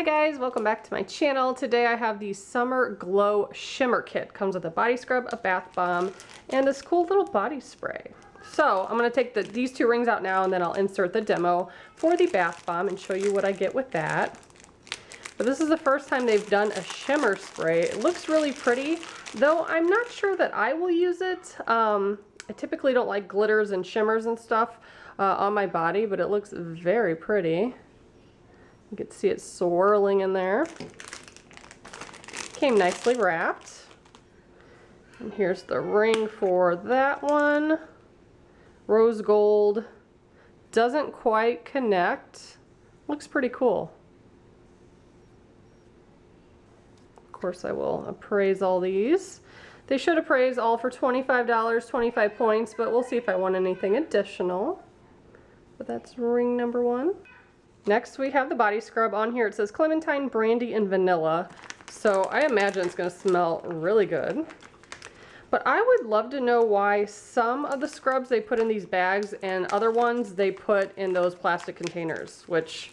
guys, welcome back to my channel. Today I have the Summer Glow Shimmer Kit. Comes with a body scrub, a bath bomb, and this cool little body spray. So I'm going to take these two rings out now, and then I'll insert the demo for the bath bomb and show you what I get with that. But this is the first time they've done a shimmer spray. It looks really pretty, though I'm not sure that I will use it. I typically don't like glitters and shimmers and stuff on my body, but it looks very pretty. You can see it swirling in there. Came nicely wrapped. And here's the ring for that one. Rose gold. Doesn't quite connect. Looks pretty cool. Of course, I will appraise all these. They should appraise all for $25, 25 points, but we'll see if I want anything additional. But that's ring number one. Next we have the body scrub. On here it says clementine, brandy, and vanilla. So I imagine it's going to smell really good. But I would love to know why some of the scrubs they put in these bags and other ones they put in those plastic containers, which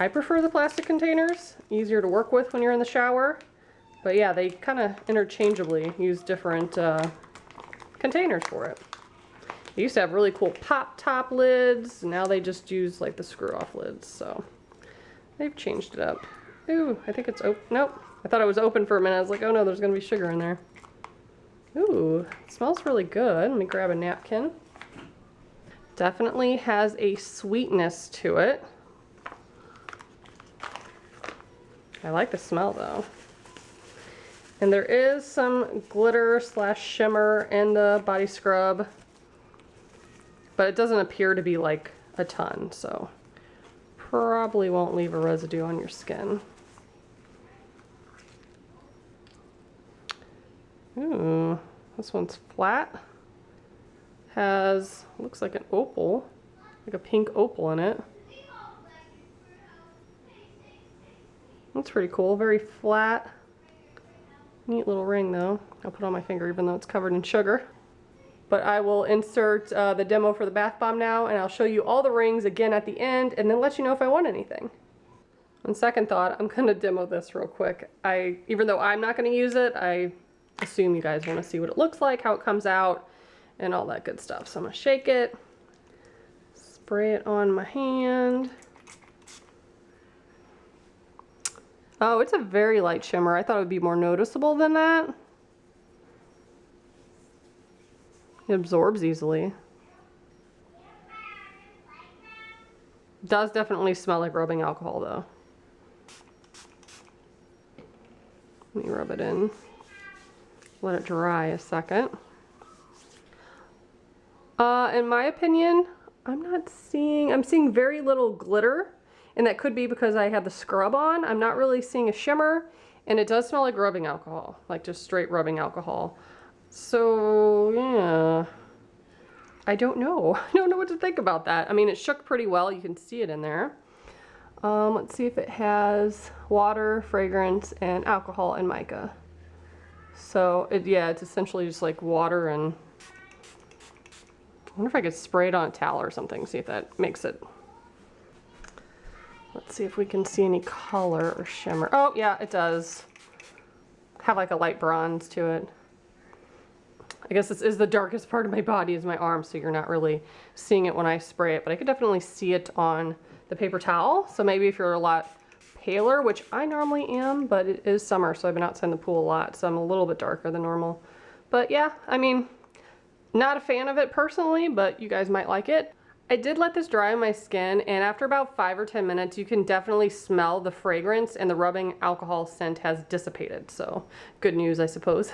I prefer the plastic containers. Easier to work with when you're in the shower. But yeah, they kind of interchangeably use different containers for it. They used to have really cool pop top lids. Now they just use like the screw off lids. So they've changed it up. Ooh, I think it's open. Nope. I thought it was open for a minute. I was like, oh no, there's going to be sugar in there. Ooh, it smells really good. Let me grab a napkin. Definitely has a sweetness to it. I like the smell though. And there is some glitter slash shimmer in the body scrub. But it doesn't appear to be like a ton, so probably won't leave a residue on your skin. Ooh, this one's flat. Looks like an opal, like a pink opal in it. That's pretty cool, very flat. Neat little ring though. I'll put it on my finger even though it's covered in sugar. But I will insert the demo for the bath bomb now, and I'll show you all the rings again at the end, and then let you know if I want anything. On second thought, I'm going to demo this real quick. Even though I'm not going to use it, I assume you guys want to see what it looks like, how it comes out, and all that good stuff. So I'm going to shake it, spray it on my hand. Oh, it's a very light shimmer. I thought it would be more noticeable than that. It absorbs easily. Does definitely smell like rubbing alcohol though. Let me rub it in. Let it dry a second. In my opinion, I'm seeing very little glitter, and that could be because I had the scrub on. I'm not really seeing a shimmer, and it does smell like rubbing alcohol, like just straight rubbing alcohol. So, yeah, I don't know. I don't know what to think about that. I mean, it shook pretty well. You can see it in there. Let's see if it has water, fragrance, and alcohol and mica. So, yeah, it's essentially just like water and... I wonder if I could spray it on a towel or something, see if that makes it... Let's see if we can see any color or shimmer. Oh, yeah, it does. Have like a light bronze to it. I guess this is the darkest part of my body is my arm, so you're not really seeing it when I spray it, but I could definitely see it on the paper towel. So maybe if you're a lot paler, which I normally am, but it is summer, so I've been outside in the pool a lot, so I'm a little bit darker than normal. But yeah, I mean, not a fan of it personally, but you guys might like it. I did let this dry on my skin, and after about 5 or 10 minutes, you can definitely smell the fragrance, and the rubbing alcohol scent has dissipated. So good news, I suppose.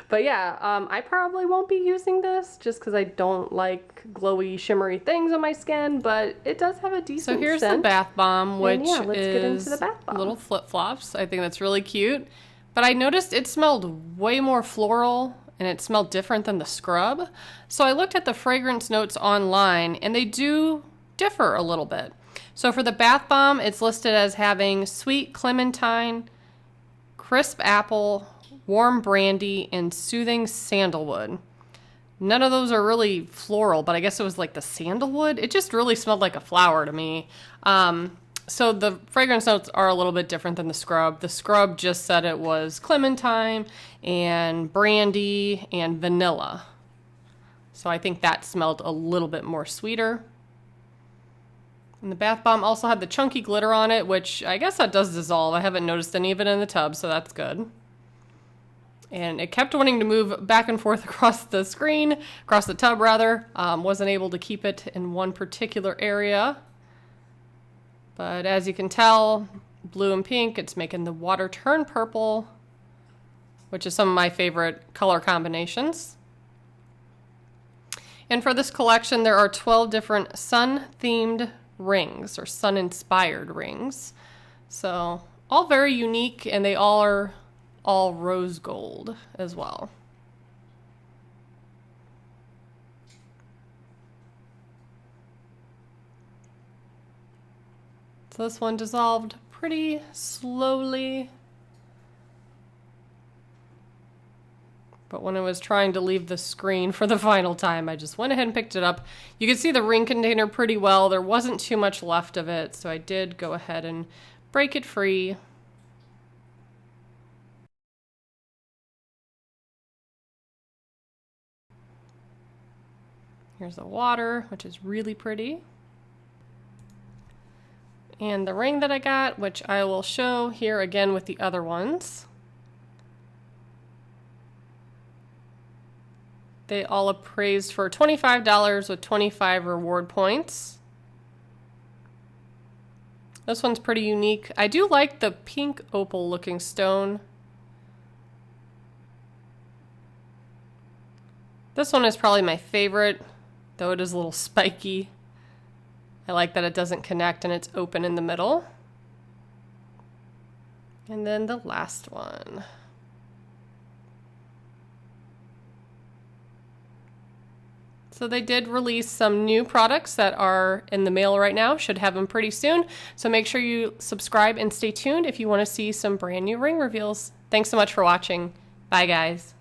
But yeah, I probably won't be using this just because I don't like glowy, shimmery things on my skin, but it does have a decent scent. So here's the bath bomb, which yeah, let's get into the is bath bomb. Little flip-flops. I think that's really cute. But I noticed it smelled way more floral, and it smelled different than the scrub. So I looked at the fragrance notes online, and they do differ a little bit. So for the bath bomb, it's listed as having sweet clementine, crisp apple, warm brandy, and soothing sandalwood. None of those are really floral, but I guess it was like the sandalwood. It just really smelled like a flower to me. So the fragrance notes are a little bit different than the scrub. The scrub just said it was clementine and brandy and vanilla. So I think that smelled a little bit more sweeter. And the bath bomb also had the chunky glitter on it, which I guess that does dissolve. I haven't noticed any of it in the tub, so that's good. And it kept wanting to move back and forth across the screen, across the tub rather. Wasn't able to keep it in one particular area. But as you can tell, blue and pink, it's making the water turn purple, which is some of my favorite color combinations. And for this collection, there are 12 different sun-themed rings, or sun-inspired rings. So all very unique, and they all are all rose gold as well. So this one dissolved pretty slowly. But when I was trying to leave the screen for the final time, I just went ahead and picked it up. You can see the ring container pretty well. There wasn't too much left of it, so I did go ahead and break it free. Here's the water, which is really pretty. And the ring that I got, which I will show here again with the other ones. They all appraised for $25 with 25 reward points. This one's pretty unique. I do like the pink opal looking stone. This one is probably my favorite, though it is a little spiky. I like that it doesn't connect and it's open in the middle. And then the last one. So they did release some new products that are in the mail right now. Should have them pretty soon. So make sure you subscribe and stay tuned if you want to see some brand new ring reveals. Thanks so much for watching. Bye, guys.